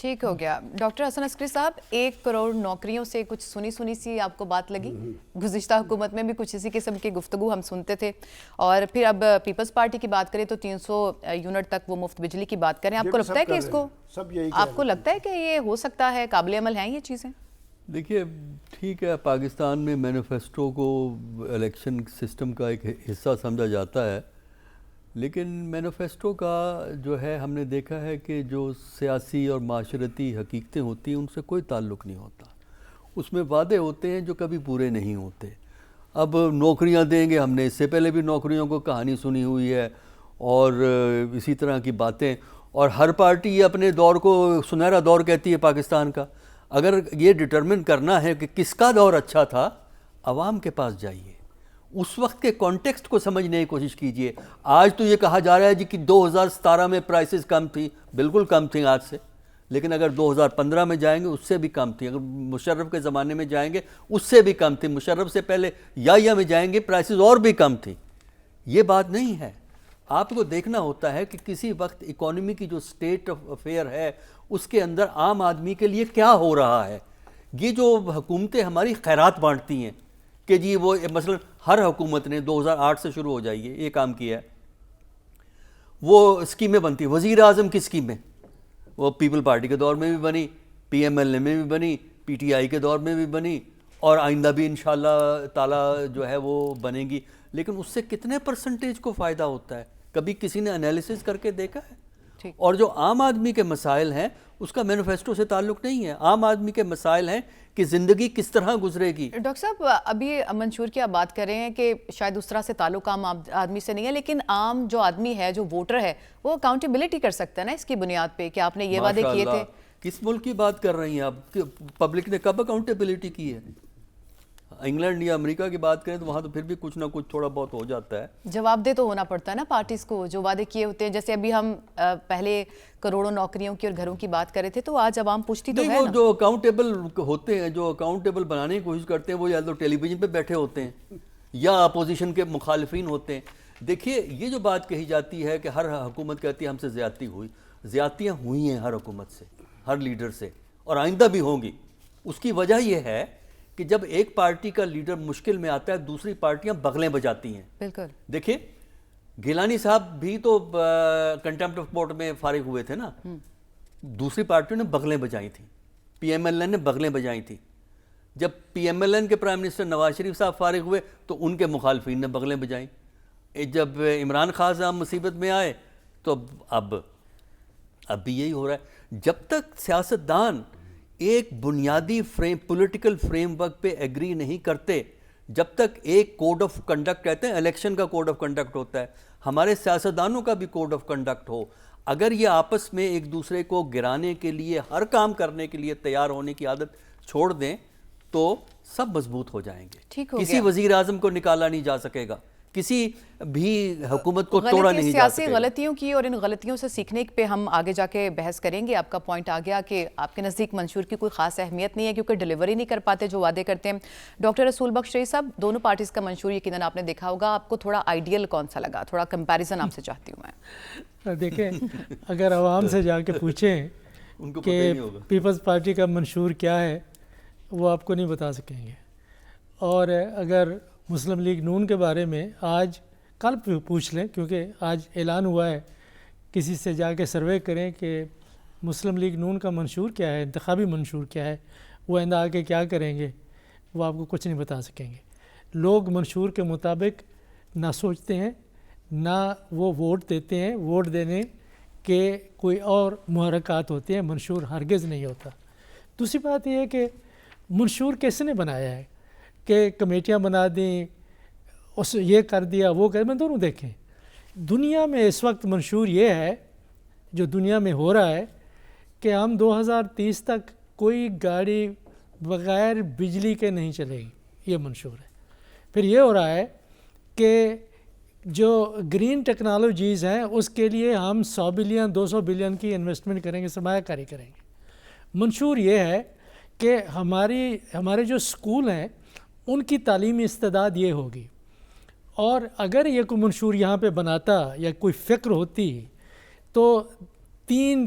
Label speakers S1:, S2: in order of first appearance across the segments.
S1: ٹھیک ہو گیا. ڈاکٹر حسن عسکری صاحب, 1 کروڑ نوکریوں سے کچھ سنی سی آپ کو بات لگی؟ گزشتہ حکومت میں بھی کچھ اسی قسم کی گفتگو ہم سنتے تھے, اور پھر اب پیپلز پارٹی کی بات کریں تو 300 یونٹ تک وہ مفت بجلی کی بات کریں. آپ کو لگتا ہے کہ اس کو, آپ کو لگتا ہے کہ یہ ہو سکتا ہے, قابل عمل ہیں یہ چیزیں؟
S2: دیکھیے ٹھیک ہے, پاکستان میں مینیفیسٹو کو الیکشن سسٹم کا ایک حصہ سمجھا جاتا ہے, لیکن مینیفیسٹو کا جو ہے ہم نے دیکھا ہے کہ جو سیاسی اور معاشرتی حقیقتیں ہوتی ہیں ان سے کوئی تعلق نہیں ہوتا. اس میں وعدے ہوتے ہیں جو کبھی پورے نہیں ہوتے. اب نوکریاں دیں گے, ہم نے اس سے پہلے بھی نوکریوں کو کہانی سنی ہوئی ہے اور اسی طرح کی باتیں, اور ہر پارٹی اپنے دور کو سنہرا دور کہتی ہے پاکستان کا. اگر یہ ڈٹرمن کرنا ہے کہ کس کا دور اچھا تھا, عوام کے پاس جائیے, اس وقت کے کانٹیکسٹ کو سمجھنے کی کوشش کیجئے. آج تو یہ کہا جا رہا ہے جی کہ 2017 میں پرائسز کم تھی, بالکل کم تھیں آج سے, لیکن اگر 2015 میں جائیں گے اس سے بھی کم تھی. اگر مشرف کے زمانے میں جائیں گے اس سے بھی کم تھی. مشرف سے پہلے یا میں جائیں گے پرائسز اور بھی کم تھی. یہ بات نہیں ہے. آپ کو دیکھنا ہوتا ہے کہ کسی وقت اکانومی کی جو سٹیٹ آف افیئر ہے اس کے اندر عام آدمی کے لیے کیا ہو رہا ہے. یہ جو حکومتیں ہماری خیرات بانٹتی ہیں کہ جی وہ مثلا ہر حکومت نے 2008 سے شروع ہو جائیے یہ کام کیا ہے, وہ اسکیمیں بنتی ہیں. وزیر اعظم کی اسکیمیں وہ پیپل پارٹی کے دور میں بھی بنی, پی ایم ایل اے میں بھی بنی, پی ٹی آئی کے دور میں بھی بنی, اور آئندہ بھی انشاءاللہ تعالی جو ہے وہ بنے گی. لیکن اس سے کتنے پرسنٹیج کو فائدہ ہوتا ہے, کبھی کسی نے انالیسس کر کے دیکھا ہے؟ اور جو عام آدمی کے مسائل ہیں اس کا مینیفیسٹو سے تعلق نہیں ہے. عام آدمی کے مسائل ہیں کہ زندگی کس طرح گزرے گی.
S1: ڈاکٹر صاحب, ابھی منشور کی آپ بات کر رہے ہیں کہ شاید اس طرح سے تعلق عام آدمی سے نہیں ہے, لیکن عام جو آدمی ہے, جو ووٹر ہے, وہ اکاؤنٹیبلٹی کر سکتا ہے نا اس کی بنیاد پہ کہ آپ نے یہ وعدے کیے تھے.
S2: کس ملک کی بات کر رہی ہیں آپ؟ پبلک نے کب اکاؤنٹیبلٹی کی ہے؟ انگلینڈ یا امریکہ کی بات کریں تو وہاں تو پھر بھی کچھ نہ کچھ تھوڑا بہت ہو جاتا ہے.
S1: جواب دہ تو ہونا پڑتا ہے نا پارٹیز کو, جو وعدے کیے ہوتے ہیں. جیسے ابھی ہم پہلے کروڑوں نوکریوں کی اور گھروں کی بات کر رہے تھے, تو آج عوام پوچھتی تو ہے نا.
S2: جو اکاؤنٹیبل ہوتے ہیں, جو اکاؤنٹیبل بنانے کی کوشش کرتے ہیں, وہ یا تو ٹیلی ویژن پہ بیٹھے ہوتے ہیں یا اپوزیشن کے مخالفین ہوتے ہیں. دیکھیے یہ جو بات کہی جاتی ہے کہ ہر حکومت کہتی ہے ہم سے زیادتی ہوئی, زیادتیاں ہوئی ہیں ہر حکومت سے, ہر لیڈر سے, اور آئندہ بھی ہوں گی. اس کی وجہ یہ ہے کہ جب ایک پارٹی کا لیڈر مشکل میں آتا ہے دوسری پارٹیاں بغلیں بجاتی ہیں.
S1: بالکل.
S2: دیکھیں گیلانی صاحب بھی تو کنٹیمپٹ آف کورٹ میں فارغ ہوئے تھے نا, دوسری پارٹیوں نے بغلیں بجائی تھیں, پی ایم ایل این نے بغلیں بجائی تھیں. جب پی ایم ایل این کے پرائم منسٹر نواز شریف صاحب فارغ ہوئے تو ان کے مخالفین نے بغلیں بجائیں. جب عمران خان صاحب مصیبت میں آئے تو اب بھی یہی ہو رہا ہے. جب تک سیاستدان ایک بنیادی پولیٹیکل فریم ورک پہ ایگری نہیں کرتے, جب تک ایک کوڈ آف کنڈکٹ, کہتے ہیں الیکشن کا کوڈ آف کنڈکٹ ہوتا ہے, ہمارے سیاستدانوں کا بھی کوڈ آف کنڈکٹ ہو, اگر یہ آپس میں ایک دوسرے کو گرانے کے لیے, ہر کام کرنے کے لیے تیار ہونے کی عادت چھوڑ دیں تو سب مضبوط ہو جائیں گے. کسی وزیر اعظم کو نکالا نہیں جا سکے گا, کسی بھی حکومت کو توڑا نہیں جا سکے.
S1: سیاسی غلطیوں کی اور ان غلطیوں سے سیکھنے پہ ہم آگے جا کے بحث کریں گے. آپ کا پوائنٹ آ گیا کہ آپ کے نزدیک منشور کی کوئی خاص اہمیت نہیں ہے کیونکہ ڈیلیوری نہیں کر پاتے جو وعدے کرتے ہیں. ڈاکٹر رسول بخش رئی صاحب, دونوں پارٹیز کا منشور یقیناً آپ نے دیکھا ہوگا, آپ کو تھوڑا آئیڈیل کون سا لگا؟ تھوڑا کمپیریزن آپ سے چاہتی ہوں میں.
S3: دیکھیں اگر عوام سے جا کے پوچھیں کہ پیپلز پارٹی کا منشور کیا ہے وہ آپ کو نہیں بتا سکیں گے, اور اگر مسلم لیگ نون کے بارے میں آج کل پوچھ لیں, کیونکہ آج اعلان ہوا ہے, کسی سے جا کے سروے کریں کہ مسلم لیگ نون کا منشور کیا ہے, انتخابی منشور کیا ہے, وہ آئندہ آگے کیا کریں گے, وہ آپ کو کچھ نہیں بتا سکیں گے. لوگ منشور کے مطابق نہ سوچتے ہیں نہ وہ ووٹ دیتے ہیں. ووٹ دینے کے کوئی اور محرکات ہوتے ہیں, منشور ہرگز نہیں ہوتا. دوسری بات یہ ہے کہ منشور کس نے بنایا ہے کہ کمیٹیاں بنا دیں, اس یہ کر دیا وہ کر, میں دونوں دیکھیں. دنیا میں اس وقت منشور یہ ہے, جو دنیا میں ہو رہا ہے, کہ ہم 2030 تک کوئی گاڑی بغیر بجلی کے نہیں چلے گی, یہ منشور ہے. پھر یہ ہو رہا ہے کہ جو گرین ٹیکنالوجیز ہیں اس کے لیے ہم 100 بلین 200 بلین کی انویسٹمنٹ کریں گے, سرمایہ کاری کریں گے. منشور یہ ہے کہ ہمارے جو اسکول ہیں ان کی تعلیمی استعداد یہ ہوگی. اور اگر یہ کوئی منشور یہاں پہ بناتا یا کوئی فکر ہوتی تو 3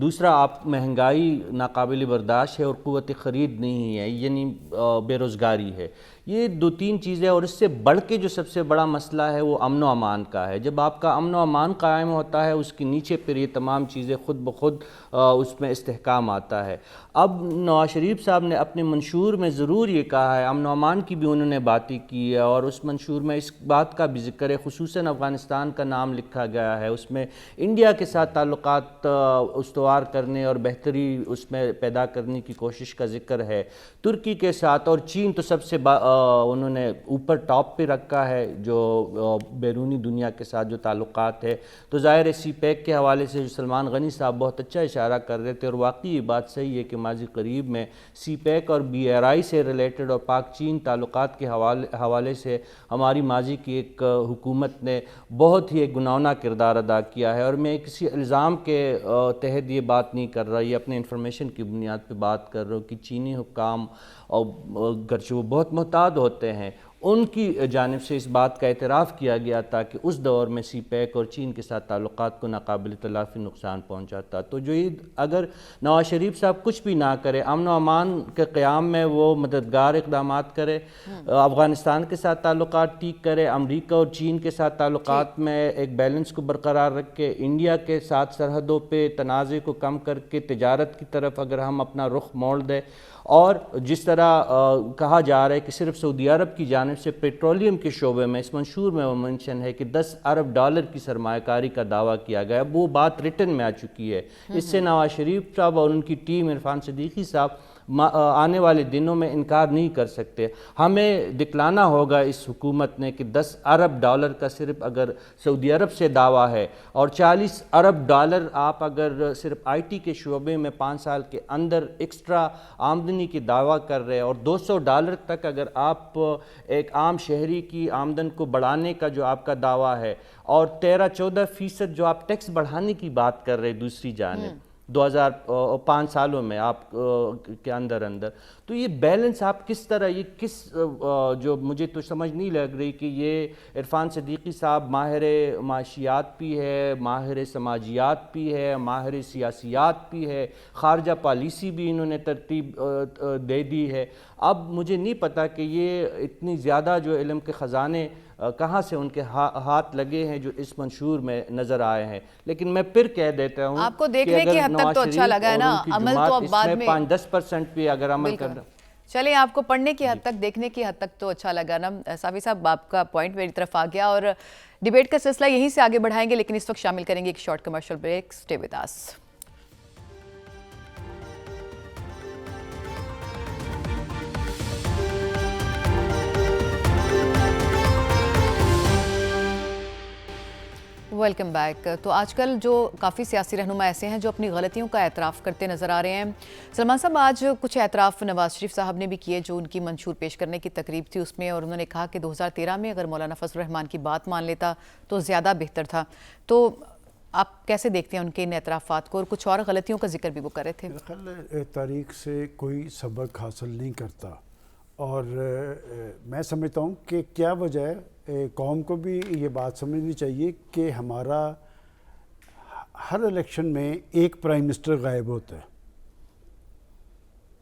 S4: دوسرا آپ مہنگائی ناقابل برداشت ہے اور قوت خرید نہیں ہے، یعنی بے روزگاری ہے. یہ 2-3 چیزیں، اور اس سے بڑھ کے جو سب سے بڑا مسئلہ ہے وہ امن و امان کا ہے. جب آپ کا امن و امان قائم ہوتا ہے اس کے نیچے پھر یہ تمام چیزیں خود بخود اس میں استحکام آتا ہے. اب نواز شریف صاحب نے اپنے منشور میں ضرور یہ کہا ہے، امن و امان کی بھی انہوں نے باتیں کی ہے، اور اس منشور میں اس بات کا بھی ذکر ہے، خصوصاً افغانستان کا نام لکھا گیا ہے. اس میں انڈیا کے ساتھ تعلقات استوار کرنے اور بہتری اس میں پیدا کرنے کی کوشش کا ذکر ہے. ترکی کے ساتھ اور چین تو سب سے انہوں نے اوپر ٹاپ پہ رکھا ہے جو بیرونی دنیا کے ساتھ جو تعلقات ہے. تو ظاہر ہے سی پیک کے حوالے سے جو سلمان غنی صاحب بہت اچھا اشارہ کر رہے تھے، اور واقعی یہ بات صحیح ہے کہ ماضی قریب میں سی پیک اور بی آر آئی سے ریلیٹڈ اور پاک چین تعلقات کے حوالے سے ہماری ماضی کی ایک حکومت نے بہت ہی ایک گناؤنا کردار ادا کیا ہے. اور میں کسی الزام کے تحت یہ بات نہیں کر رہا، یہ اپنے انفارمیشن کی بنیاد پہ بات کر رہا ہوں کہ چینی حکام اور گرچہ وہ بہت محتاط ہوتے ہیں، ان کی جانب سے اس بات کا اعتراف کیا گیا تھا کہ اس دور میں سی پیک اور چین کے ساتھ تعلقات کو ناقابل تلافی نقصان پہنچا تھا. تو جو یہ اگر نواز شریف صاحب کچھ بھی نہ کرے، امن و امان کے قیام میں وہ مددگار اقدامات کرے، افغانستان کے ساتھ تعلقات ٹھیک کرے، امریکہ اور چین کے ساتھ تعلقات میں ایک بیلنس کو برقرار رکھ کے، انڈیا کے ساتھ سرحدوں پہ تنازع کو کم کر کے تجارت کی طرف اگر ہم اپنا رخ موڑ دیں، اور جس طرح کہا جا رہا ہے کہ صرف سعودی عرب کی جانب سے پیٹرولیم کے شعبے میں اس منشور میں وہ منشن ہے کہ $10 ارب کی سرمایہ کاری کا دعویٰ کیا گیا، وہ بات ریٹن میں آ چکی ہے. اس سے نواز شریف صاحب اور ان کی ٹیم، عرفان صدیقی صاحب، آنے والے دنوں میں انکار نہیں کر سکتے. ہمیں دکھلانا ہوگا اس حکومت نے کہ $10 ارب کا صرف اگر سعودی عرب سے دعویٰ ہے، اور $40 ارب آپ اگر صرف آئی ٹی کے شعبے میں 5 سال کے اندر ایکسٹرا آمدنی کی دعویٰ کر رہے ہیں، اور $200 تک اگر آپ ایک عام شہری کی آمدن کو بڑھانے کا جو آپ کا دعویٰ ہے، اور 13-14% جو آپ ٹیکس بڑھانے کی بات کر رہے ہیں دوسری جانب 2005 سالوں میں آپ کے اندر، تو یہ بیلنس آپ کس طرح، یہ کس جو مجھے تو سمجھ نہیں لگ رہی کہ یہ عرفان صدیقی صاحب ماہر معاشیات بھی ہے، ماہر سماجیات بھی ہے، ماہر سیاسیات بھی ہے، خارجہ پالیسی بھی انہوں نے ترتیب دے دی ہے. اب مجھے نہیں پتا کہ یہ اتنی زیادہ جو علم کے خزانے کہاں سے ان کے ہاتھ لگے ہیں جو اس منشور میں نظر آئے ہیں. لیکن میں پھر کہہ دیتا ہوں
S1: آپ کو دیکھنے کی حد تک تو اچھا لگا ہے نا، عمل تو اب بعد میں
S4: 5-10% بھی اگر عمل کرنا.
S1: چلیں، آپ کو پڑھنے کی حد تک، دیکھنے کی حد تک تو اچھا لگا نا. صافی صاحب، آپ کا پوائنٹ میری طرف آ گیا، اور ڈیبیٹ کا سلسلہ یہیں سے آگے بڑھائیں گے، لیکن اس وقت شامل کریں گے ایک شارٹ کمرشل بریک. سٹے ود اس. Welcome back. تو آج کل جو کافی سیاسی رہنما ایسے ہیں جو اپنی غلطیوں کا اعتراف کرتے نظر آ رہے ہیں. سلمان صاحب، آج کچھ اعتراف نواز شریف صاحب نے بھی کیے جو ان کی منشور پیش کرنے کی تقریب تھی اس میں، اور انہوں نے کہا کہ 2013 میں اگر مولانا فضل الرحمان کی بات مان لیتا تو زیادہ بہتر تھا. تو آپ کیسے دیکھتے ہیں ان کے ان اعترافات کو، اور کچھ اور غلطیوں کا ذکر بھی وہ کر رہے تھے؟
S5: میرے تاریخ سے کوئی سبق حاصل نہیں کرتا، اور میں سمجھتا ہوں کہ کیا وجہ ہے. قوم کو بھی یہ بات سمجھنی چاہیے کہ ہمارا ہر الیکشن میں ایک پرائم منسٹر غائب ہوتا ہے.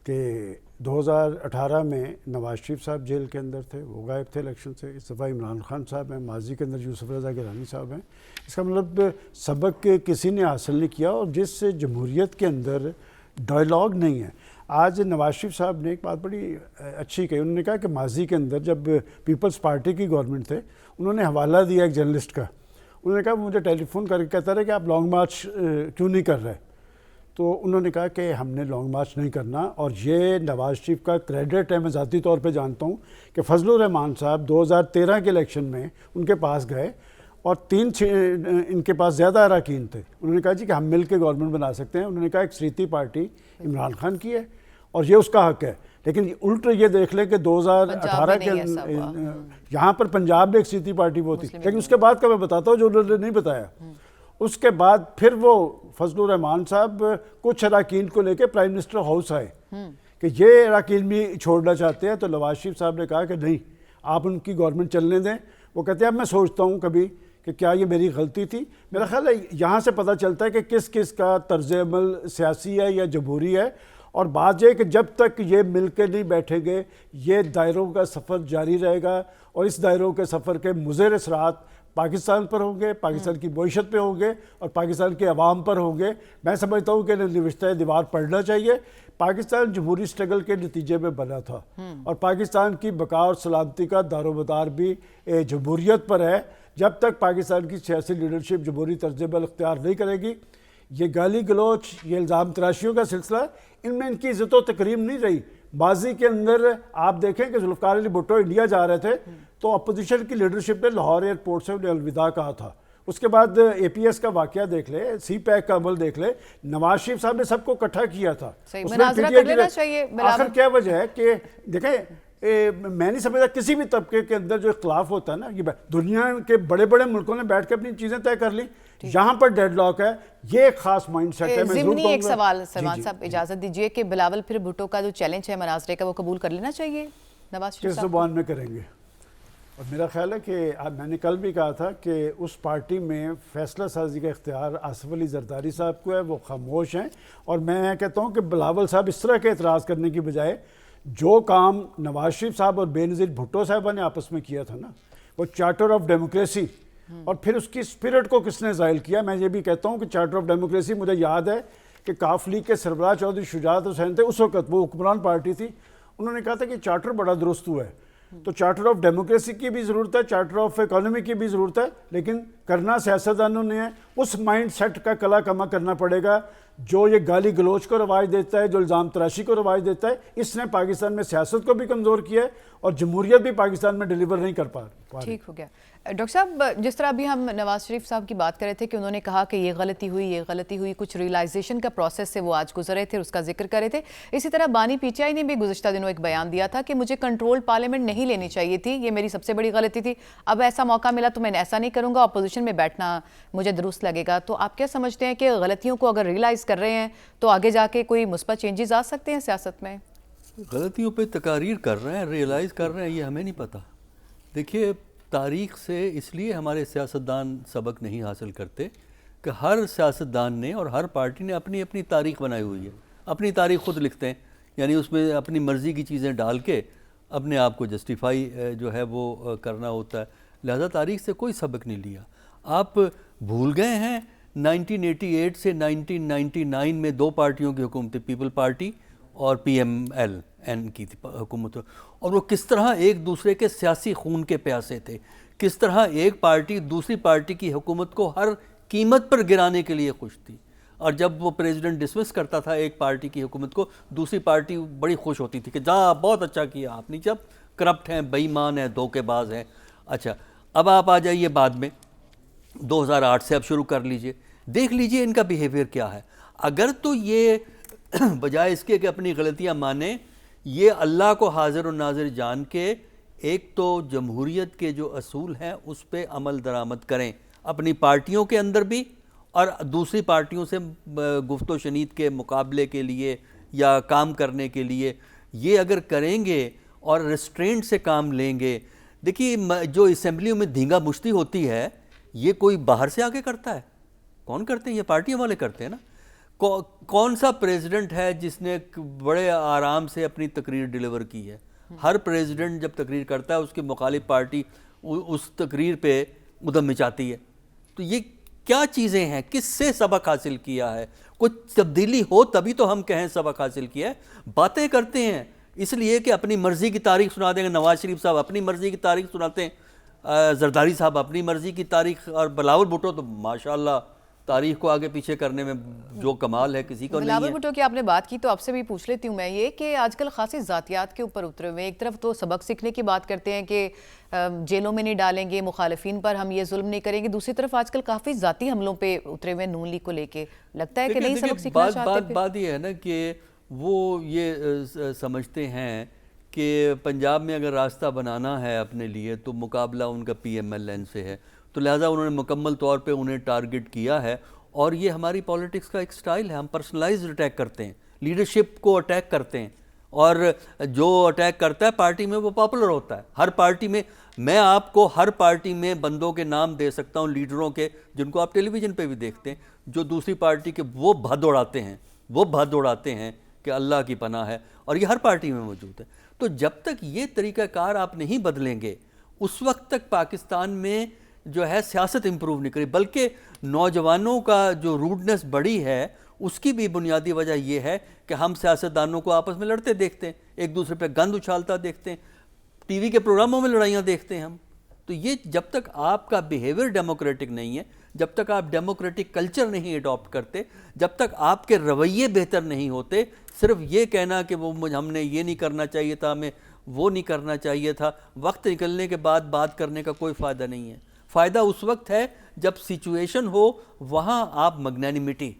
S5: کہ 2018 میں نواز شریف صاحب جیل کے اندر تھے، وہ غائب تھے الیکشن سے. اس دفعہ عمران خان صاحب ہیں، ماضی کے اندر یوسف رضا گیلانی صاحب ہیں. اس کا مطلب سبق کسی نے حاصل نہیں کیا، اور جس جمہوریت کے اندر ڈائلاگ نہیں ہے. آج نواز شریف صاحب نے ایک بات بڑی اچھی کہی. انہوں نے کہا کہ ماضی کے اندر جب پیپلز پارٹی کی گورنمنٹ تھے، انہوں نے حوالہ دیا ایک جرنلسٹ کا. انہوں نے کہا مجھے ٹیلی فون کر کے کہتا رہا کہ آپ لانگ مارچ کیوں نہیں کر رہے. تو انہوں نے کہا کہ ہم نے لانگ مارچ نہیں کرنا، اور یہ نواز شریف کا کریڈٹ ہے. میں ذاتی طور پہ جانتا ہوں کہ فضل الرحمان صاحب 2013 کے الیکشن میں ان کے پاس گئے، اور 3 ان کے پاس زیادہ اراکین تھے. انہوں نے کہا جی کہ ہم مل کے گورنمنٹ بنا سکتے ہیں. انہوں نے کہا ایک صریتی پارٹی عمران خان کی ہے اور یہ اس کا حق ہے. لیکن الٹ یہ دیکھ لے کہ 2018 کے یہاں پر پنجاب میں ایک صریتی پارٹی وہ تھی. لیکن اس کے بعد کا میں بتاتا ہوں جو انہوں نے نہیں بتایا. اس کے بعد پھر وہ فضل الرحمان صاحب کچھ اراکین کو لے کے پرائم منسٹر ہاؤس آئے کہ یہ اراکین بھی چھوڑنا چاہتے ہیں. تو نواز شریف صاحب نے کہا کہ نہیں، آپ ان کی گورنمنٹ چلنے دیں. وہ کہتے ہیں اب میں سوچتا ہوں کبھی کہ کیا یہ میری غلطی تھی. میرا خیال ہے یہاں سے پتہ چلتا ہے کہ کس کس کا طرز عمل سیاسی ہے یا جمہوری ہے. اور بات یہ کہ جب تک یہ مل کے نہیں بیٹھیں گے یہ دائروں کا سفر جاری رہے گا, اور اس دائروں کے سفر کے مضر اثرات پاکستان پر ہوں گے, پاکستان کی معیشت پہ ہوں گے, اور پاکستان کے عوام پر ہوں گے. میں سمجھتا ہوں کہ نوشتہ دیوار پڑھنا چاہیے. پاکستان جمہوری سٹرگل کے نتیجے میں بنا تھا, اور پاکستان کی بقا اور سلامتی کا دار و مدار بھی جمہوریت پر ہے. جب تک پاکستان کی سیاسی لیڈرشپ جمہوری طرز عمل اختیار نہیں کرے گی, یہ گالی گلوچ, یہ الزام تراشیوں کا سلسلہ, ان میں ان کی عزت و تکریم نہیں رہی. ماضی کے اندر آپ دیکھیں کہ ذوالفقار علی بھٹو انڈیا جا رہے تھے تو اپوزیشن کی لیڈرشپ نے لاہور ایئرپورٹ سے انہیں الوداع کہا تھا. اس کے بعد اے پی ایس کا واقعہ دیکھ لے, سی پیک کا عمل دیکھ لے, نواز شریف صاحب نے سب کو اکٹھا کیا تھا.
S1: مناظرہ کر لینا چاہیے.
S5: آخر کیا وجہ ہے کہ دیکھیں میں نہیں سمجھتا کسی بھی طبقے کے اندر جو اختلاف ہوتا ہے نا, یہ دنیا کے بڑے بڑے ملکوں نے بیٹھ کے اپنی چیزیں طے کر لی, یہاں پر ڈیڈ لاک ہے. یہ ایک خاص مائنڈ سیٹ ہے.
S1: ضمنی ایک سوال سلمان صاحب اجازت دیجئے کہ بلاول پھر بھٹو کا جو چیلنج ہے مناظرے کا وہ قبول کر لینا چاہیے نواز شریف
S5: کس
S1: صاحب؟
S5: زبان میں کریں گے؟ اور میرا خیال ہے کہ میں نے کل بھی کہا تھا کہ اس پارٹی میں فیصلہ سازی کا اختیار آصف علی زرداری صاحب کو ہے, وہ خاموش ہیں. اور میں کہتا ہوں کہ بلاول صاحب اس طرح کے اعتراض کرنے کی بجائے جو کام نواز شریف صاحب اور بے نظیر بھٹو صاحبہ نے آپس میں کیا تھا نا, وہ چارٹر آف ڈیموکریسی, اور پھر اس کی اسپرٹ کو کس نے زائل کیا. میں یہ بھی کہتا ہوں کہ چارٹر آف ڈیموکریسی, مجھے یاد ہے کہ کاف لیگ کے سربراہ چودھری شجاعت حسین تھے اس وقت, وہ حکمران پارٹی تھی, انہوں نے کہا تھا کہ چارٹر بڑا درست ہوا ہے. تو چارٹر آف ڈیموکریسی کی بھی ضرورت ہے, چارٹر آف اکانومی کی بھی ضرورت ہے, لیکن کرنا سیاستدانوں نے ہے. اس مائنڈ سیٹ کا کلا کما کرنا پڑے گا جو یہ گالی گلوچ کو رواج دیتا ہے, جو الزام تراشی کو رواج دیتا ہے. اس نے پاکستان میں سیاست کو بھی کمزور کیا ہے اور جمہوریت بھی پاکستان میں ڈیلیور نہیں کر پا رہی.
S1: ٹھیک ہو گیا. ڈاکٹر صاحب جس طرح ابھی ہم نواز شریف صاحب کی بات کر رہے تھے کہ انہوں نے کہا کہ یہ غلطی ہوئی, کچھ ریئلائزیشن کا پروسیس سے وہ آج گزرے تھے, اس کا ذکر کر رہے تھے. اسی طرح بانی پی ٹی آئی نے بھی گزشتہ دنوں ایک بیان دیا تھا کہ مجھے کنٹرول پارلیمنٹ نہیں لینی چاہیے تھی, یہ میری سب سے بڑی غلطی تھی, اب ایسا موقع ملا تو میں ایسا نہیں کروں گا, اپوزیشن میں بیٹھنا مجھے درست لگے گا. تو آپ کیا سمجھتے ہیں کہ غلطیوں کو اگر ریئلائز کر رہے ہیں تو آگے جا کے کوئی مثبت چینجز آ سکتے ہیں سیاست میں؟
S2: غلطیوں پہ تقاریر کر رہے ہیں, ریئلائز کر رہے ہیں, یہ ہمیں نہیں پتہ. دیکھیے تاریخ سے اس لیے ہمارے سیاستدان سبق نہیں حاصل کرتے کہ ہر سیاستدان نے اور ہر پارٹی نے اپنی اپنی تاریخ بنائی ہوئی ہے, اپنی تاریخ خود لکھتے ہیں, یعنی اس میں اپنی مرضی کی چیزیں ڈال کے اپنے آپ کو جسٹیفائی جو ہے وہ کرنا ہوتا ہے. لہذا تاریخ سے کوئی سبق نہیں لیا. آپ بھول گئے ہیں 1988 سے 1999 میں دو پارٹیوں کی حکومت تھی, پیپل پارٹی اور پی ایم ایل این کی حکومت, اور وہ کس طرح ایک دوسرے کے سیاسی خون کے پیاسے تھے, کس طرح ایک پارٹی دوسری پارٹی کی حکومت کو ہر قیمت پر گرانے کے لیے خوش تھی, اور جب وہ پریزیڈنٹ ڈسمس کرتا تھا ایک پارٹی کی حکومت کو, دوسری پارٹی بڑی خوش ہوتی تھی کہ جا بہت اچھا کیا آپ نے, جب کرپٹ ہیں, بے ایمان ہیں, دھوکے باز ہیں. اچھا اب آپ آ جائیے بعد میں 2008 سے اب شروع کر لیجئے, دیکھ لیجئے ان کا بیہیویئر کیا ہے. اگر تو یہ بجائے اس کے کہ اپنی غلطیاں مانیں, یہ اللہ کو حاضر و ناظر جان کے ایک تو جمہوریت کے جو اصول ہیں اس پہ عمل درآمد کریں, اپنی پارٹیوں کے اندر بھی اور دوسری پارٹیوں سے گفت و شنید کے مقابلے کے لیے یا کام کرنے کے لیے. یہ اگر کریں گے اور ریسٹرینٹ سے کام لیں گے. دیکھیے جو اسمبلیوں میں دھینگا مشتی ہوتی ہے یہ کوئی باہر سے آ کے کرتا ہے؟ کون کرتے ہیں؟ یہ پارٹیوں والے کرتے ہیں نا. کون سا پریزیڈنٹ ہے جس نے بڑے آرام سے اپنی تقریر ڈیلیور کی ہے؟ ہر پریزیڈنٹ جب تقریر کرتا ہے اس کی مخالف پارٹی اس تقریر پہ ادھم مچاتی ہے. تو یہ کیا چیزیں ہیں؟ کس سے سبق حاصل کیا ہے؟ کچھ تبدیلی ہو تبھی تو ہم کہیں سبق حاصل کیا ہے. باتیں کرتے ہیں اس لیے کہ اپنی مرضی کی تاریخ سنا دیں گے. نواز شریف صاحب اپنی مرضی کی تاریخ سناتے ہیں, زرداری صاحب اپنی مرضی کی تاریخ, اور بلاول بھٹو تو ماشاءاللہ تاریخ کو آگے پیچھے کرنے میں جو کمال ہے کسی کو نہیں ہے.
S1: بلاول بھٹو کی آپ نے بات کی تو آپ سے بھی پوچھ لیتی ہوں میں یہ کہ آج کل خاصی ذاتیات کے اوپر اترے ہوئے. ایک طرف تو سبق سیکھنے کی بات کرتے ہیں کہ جیلوں میں نہیں ڈالیں گے, مخالفین پر ہم یہ ظلم نہیں کریں گے, دوسری طرف آج کل کافی ذاتی حملوں پہ اترے ہوئے نون لیگ کو لے کے. لگتا ہے کہ نہیں سبق سیکھنا چاہتے پھر؟
S2: بات یہ ہے نا کہ وہ یہ سمجھتے ہیں کہ پنجاب میں اگر راستہ بنانا ہے اپنے لیے تو مقابلہ ان کا پی ایم ایل این سے ہے, تو لہٰذا انہوں نے مکمل طور پہ انہیں ٹارگٹ کیا ہے. اور یہ ہماری پولیٹکس کا ایک سٹائل ہے, ہم پرسنلائزڈ اٹیک کرتے ہیں, لیڈرشپ کو اٹیک کرتے ہیں, اور جو اٹیک کرتا ہے پارٹی میں وہ پاپولر ہوتا ہے. ہر پارٹی میں میں آپ کو ہر پارٹی میں بندوں کے نام دے سکتا ہوں, لیڈروں کے, جن کو آپ ٹیلی ویژن پہ بھی دیکھتے ہیں, جو دوسری پارٹی کے وہ بھد اڑاتے ہیں کہ اللہ کی پناہ ہے, اور یہ ہر پارٹی میں موجود ہے. تو جب تک یہ طریقہ کار آپ نہیں بدلیں گے اس وقت تک پاکستان میں جو ہے سیاست امپروو نہیں کری, بلکہ نوجوانوں کا جو روڈنس بڑی ہے اس کی بھی بنیادی وجہ یہ ہے کہ ہم سیاستدانوں کو آپس میں لڑتے دیکھتے ہیں, ایک دوسرے پہ گند اچھالتا دیکھتے ہیں, ٹی وی کے پروگراموں میں لڑائیاں دیکھتے ہیں ہم. تو یہ جب تک آپ کا بیہیویئر ڈیموکریٹک نہیں ہے, جب تک آپ ڈیموکریٹک کلچر نہیں اڈاپٹ کرتے, جب تک آپ کے رویے بہتر نہیں ہوتے, صرف یہ کہنا کہ وہ ہم نے یہ نہیں کرنا چاہیے تھا, ہمیں وہ نہیں کرنا چاہیے تھا, وقت نکلنے کے بعد بات کرنے کا کوئی فائدہ نہیں ہے. فائدہ اس وقت ہے جب سچویشن ہو, وہاں آپ مگنانیمیٹی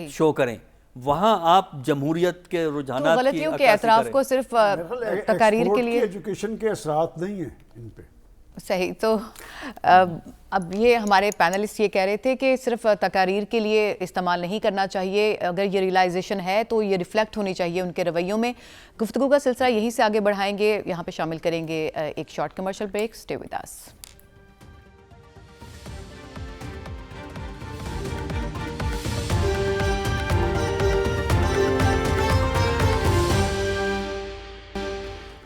S2: شو کریں, وہاں آپ جمہوریت کے رجحانات کی
S1: غلطیوں کے اعتراف کو صرف تقاریر کے لیے,
S5: ایجوکیشن کے اثرات نہیں ہیں ان پہ.
S1: صحیح. تو اب یہ ہمارے پینلسٹ یہ کہہ رہے تھے کہ صرف تقاریر کے لیے استعمال نہیں کرنا چاہیے, اگر یہ ریئلائزیشن ہے تو یہ ریفلیکٹ ہونی چاہیے ان کے رویوں میں. گفتگو کا سلسلہ یہیں سے آگے بڑھائیں گے, یہاں پہ شامل کریں گے ایک short commercial break. Stay with us.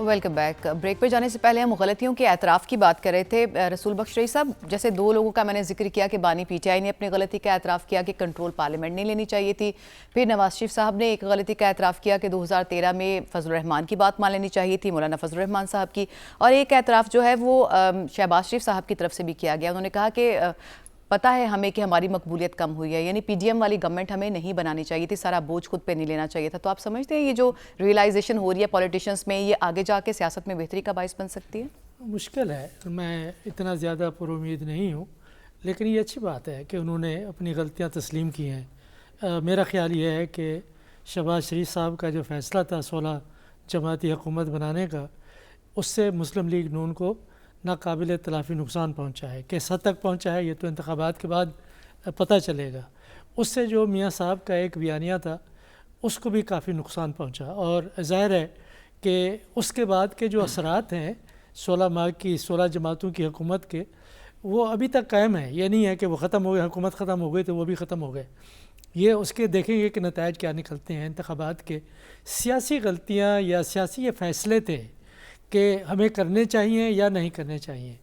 S1: Welcome back. Break پہ جانے سے پہلے ہم غلطیوں کے اعتراف کی بات کر رہے تھے. رسول بخش رئی صاحب, جیسے 2 لوگوں کا میں نے ذکر کیا کہ بانی پی ٹی آئی نے اپنی غلطی کا اعتراف کیا کہ کنٹرول پارلیمنٹ نہیں لینی چاہیے تھی, پھر نواز شریف صاحب نے ایک غلطی کا اعتراف کیا کہ 2013 میں فضل الرحمان کی بات مان لینی چاہیے تھی, مولانا فضل الرحمان صاحب کی, اور ایک اعتراف جو ہے وہ شہباز شریف صاحب کی طرف سے بھی کیا گیا. انہوں نے کہا کہ پتہ ہے ہمیں کہ ہماری مقبولیت کم ہوئی ہے, یعنی پی ڈی ایم والی گورنمنٹ ہمیں نہیں بنانی چاہیے تھی, سارا بوجھ خود پہ نہیں لینا چاہیے تھا. تو آپ سمجھتے ہیں یہ جو ریئلائزیشن ہو رہی ہے پولیٹیشنز میں, یہ آگے جا کے سیاست میں بہتری کا باعث بن سکتی ہے؟
S3: مشکل ہے, میں اتنا زیادہ پر امید نہیں ہوں, لیکن یہ اچھی بات ہے کہ انہوں نے اپنی غلطیاں تسلیم کی ہیں. میرا خیال یہ ہے کہ شہباز شریف صاحب کا جو فیصلہ تھا 16 جماعتی حکومت بنانے کا, اس سے مسلم لیگ نون کو ناقابل تلافی نقصان پہنچا ہے. کس حد تک پہنچا ہے یہ تو انتخابات کے بعد پتہ چلے گا. اس سے جو میاں صاحب کا ایک بیانیہ تھا اس کو بھی کافی نقصان پہنچا, اور ظاہر ہے کہ اس کے بعد کے جو اثرات ہیں 16 جماعتوں کی حکومت کے, وہ ابھی تک قائم ہیں. یہ نہیں ہے کہ وہ ختم ہو گئے, حکومت ختم ہو گئی تو وہ بھی ختم ہو گئے. یہ اس کے دیکھیں گے کہ نتائج کیا نکلتے ہیں انتخابات کے. سیاسی غلطیاں یا سیاسی یہ فیصلے تھے کہ ہمیں کرنے چاہیے یا نہیں کرنے چاہیے.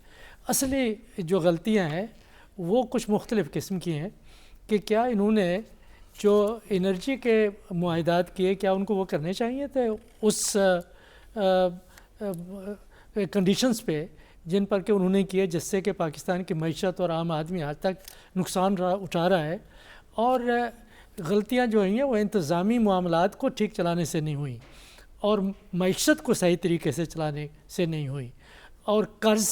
S3: اصلی جو غلطیاں ہیں وہ کچھ مختلف قسم کی ہیں کہ کیا انہوں نے جو انرجی کے معاہدات کیے کیا ان کو وہ کرنے چاہیے تھے اس کنڈیشنز پہ جن پر کہ انہوں نے کیے, جس سے کہ پاکستان کی معیشت اور عام آدمی آج تک نقصان اٹھا رہا ہے. اور غلطیاں جو ہیں وہ انتظامی معاملات کو ٹھیک چلانے سے نہیں ہوئیں, اور معیشت کو صحیح طریقے سے چلانے سے نہیں ہوئی, اور قرض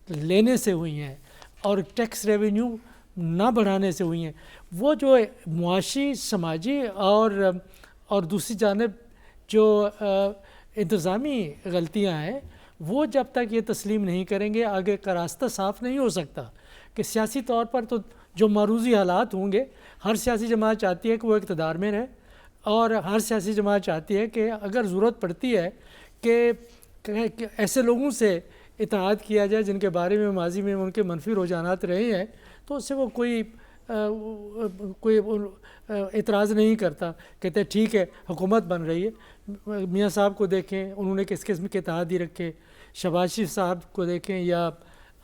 S3: لینے سے ہوئی ہیں, اور ٹیکس ریونیو نہ بڑھانے سے ہوئی ہیں. وہ جو معاشی سماجی اور دوسری جانب جو انتظامی غلطیاں ہیں وہ جب تک یہ تسلیم نہیں کریں گے آگے کا راستہ صاف نہیں ہو سکتا. کہ سیاسی طور پر تو جو معروضی حالات ہوں گے, ہر سیاسی جماعت چاہتی ہے کہ وہ اقتدار میں رہے, اور ہر سیاسی جماعت چاہتی ہے کہ اگر ضرورت پڑتی ہے کہ ایسے لوگوں سے اتحاد کیا جائے جن کے بارے میں ماضی میں ان کے منفی رجحانات رہے ہیں, تو اس سے وہ کوئی اعتراض نہیں کرتا, کہتے ٹھیک ہے حکومت بن رہی ہے. میاں صاحب کو دیکھیں انہوں نے کس قسم کے اتحادی رکھے, شہباز شریف صاحب کو دیکھیں یا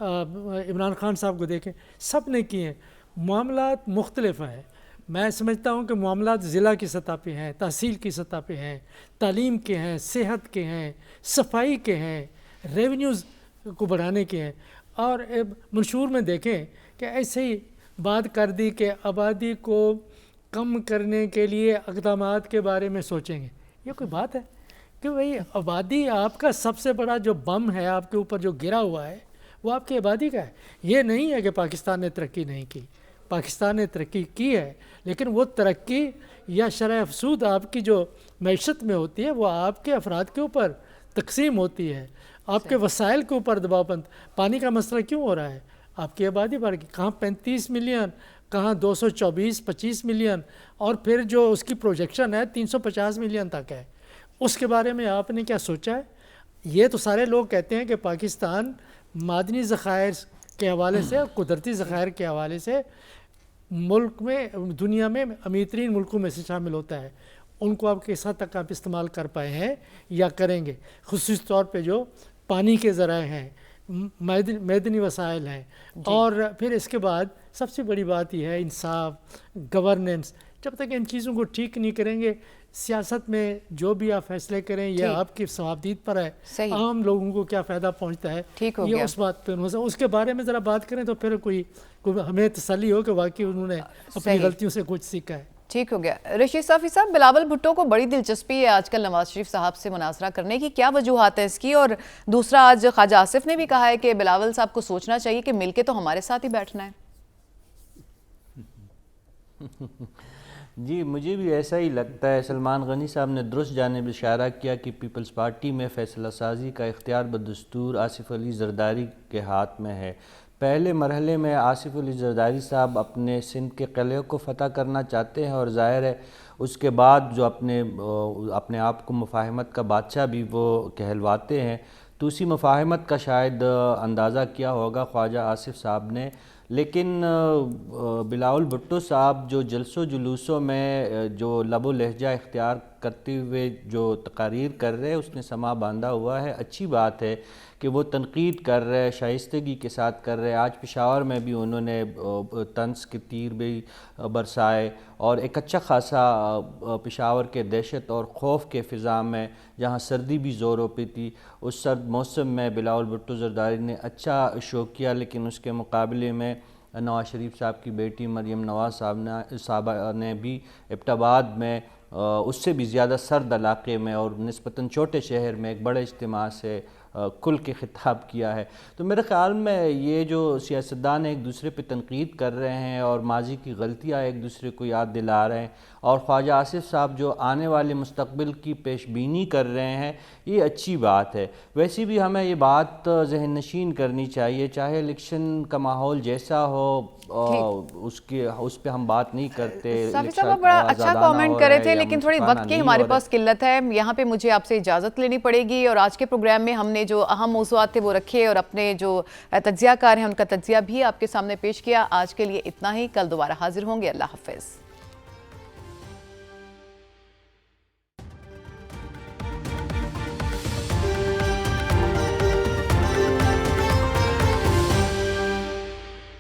S3: عمران خان صاحب کو دیکھیں, سب نے کیے ہیں. معاملات مختلف ہیں. میں سمجھتا ہوں کہ معاملات ضلع کی سطح پہ ہیں, تحصیل کی سطح پہ ہیں, تعلیم کے ہیں, صحت کے ہیں, صفائی کے ہیں, ریونیوز کو بڑھانے کے ہیں. اور منشور میں دیکھیں کہ ایسے ہی بات کر دی کہ آبادی کو کم کرنے کے لیے اقدامات کے بارے میں سوچیں گے. یہ کوئی بات ہے کہ بھئی آبادی آپ کا سب سے بڑا جو بم ہے آپ کے اوپر جو گرا ہوا ہے وہ آپ کی آبادی کا ہے. یہ نہیں ہے کہ پاکستان نے ترقی نہیں کی, پاکستان نے ترقی کی ہے, لیکن وہ ترقی یا شرح افزود آپ کی جو معیشت میں ہوتی ہے وہ آپ کے افراد کے اوپر تقسیم ہوتی ہے, آپ کے وسائل کے اوپر دباؤ بند. پانی کا مسئلہ کیوں ہو رہا ہے؟ آپ کی آبادی بڑھ گئی, کہاں 35 ملین, کہاں 224-25 ملین, اور پھر جو اس کی پروجیکشن ہے 350 ملین تک ہے. اس کے بارے میں آپ نے کیا سوچا ہے؟ یہ تو سارے لوگ کہتے ہیں کہ پاکستان معدنی ذخائر کے حوالے سے اور قدرتی ذخائر کے حوالے سے ملک میں دنیا میں امیر ترین ملکوں میں سے شامل ہوتا ہے. ان کو آپ کس حد تک آپ استعمال کر پائے ہیں یا کریں گے؟ خصوصی طور پہ جو پانی کے ذرائع ہیں، معدنی وسائل ہیں، اور پھر اس کے بعد سب سے بڑی بات یہ ہے انصاف، گورننس. جب تک ان چیزوں کو ٹھیک نہیں کریں گے، سیاست میں جو بھی آپ فیصلے کریں یہ آپ کی ثوابدید پر ہے، عام لوگوں کو کیا فائدہ پہنچتا ہے یہ اس بات پہ اس کے بارے میں ذرا بات کریں تو پھر کوئی ہمیں تسلی ہو کہ واقعی انہوں نے اپنی غلطیوں سے کچھ سیکھا ہے.
S1: ٹھیک ہو گیا. رشید صافی صاحب، بلاول بھٹو کو بڑی دلچسپی ہے آج کل نواز شریف صاحب سے مناظرہ کرنے کی، کیا وجوہات ہیں اس کی؟ اور دوسرا، آج خواجہ آصف نے بھی کہا ہے کہ بلاول صاحب کو سوچنا چاہیے کہ مل کے تو ہمارے ساتھ ہی بیٹھنا ہے.
S4: جی مجھے بھی ایسا ہی لگتا ہے. سلمان غنی صاحب نے درست جانب اشارہ کیا کہ پیپلز پارٹی میں فیصلہ سازی کا اختیار بدستور آصف علی زرداری کے ہاتھ میں ہے. پہلے مرحلے میں آصف علی زرداری صاحب اپنے سندھ کے قلعے کو فتح کرنا چاہتے ہیں، اور ظاہر ہے اس کے بعد جو اپنے آپ کو مفاہمت کا بادشاہ بھی وہ کہلواتے ہیں، تو اسی مفاہمت کا شاید اندازہ کیا ہوگا خواجہ آصف صاحب نے. لیکن بلاول بھٹو صاحب جو جلسوں جلوسوں میں جو لب و لہجہ اختیار کرتے ہوئے جو تقاریر کر رہے ہیں، اس نے سما باندھا ہوا ہے. اچھی بات ہے کہ وہ تنقید کر رہے، شائستگی کے ساتھ کر رہے. آج پشاور میں بھی انہوں نے طنز کے تیر بھی برسائے، اور ایک اچھا خاصا پشاور کے دہشت اور خوف کے فضا میں جہاں سردی بھی زوروں پہ تھی، اس سرد موسم میں بلاول بھٹو زرداری نے اچھا شو کیا. لیکن اس کے مقابلے میں نواز شریف صاحب کی بیٹی مریم نواز صاحبہ نے بھی ایبٹ آباد میں اس سے بھی زیادہ سرد علاقے میں اور نسبتاً چھوٹے شہر میں ایک بڑے اجتماع سے کل کے خطاب کیا ہے. تو میرے خیال میں یہ جو سیاستدان ایک دوسرے پہ تنقید کر رہے ہیں اور ماضی کی غلطیاں ایک دوسرے کو یاد دلا رہے ہیں، اور خواجہ آصف صاحب جو آنے والے مستقبل کی پیش بینی کر رہے ہیں، یہ اچھی بات ہے. ویسے بھی ہمیں یہ بات ذہن نشین کرنی چاہیے، چاہے الیکشن کا ماحول جیسا ہو اس پہ ہم بات نہیں کرتے.
S1: صافی صاحب آپ بڑا اچھا کامنٹ کر رہے تھے، لیکن تھوڑی وقت کی ہمارے پاس قلت ہے. یہاں پہ مجھے آپ سے اجازت لینی پڑے گی، اور آج کے پروگرام میں ہم نے جو اہم موضوعات تھے وہ رکھے، اور اپنے جو تجزیہ کار ہیں ان کا تجزیہ بھی آپ کے سامنے پیش کیا. آج کے لیے اتنا ہی، کل دوبارہ حاضر ہوں گے. اللہ حافظ.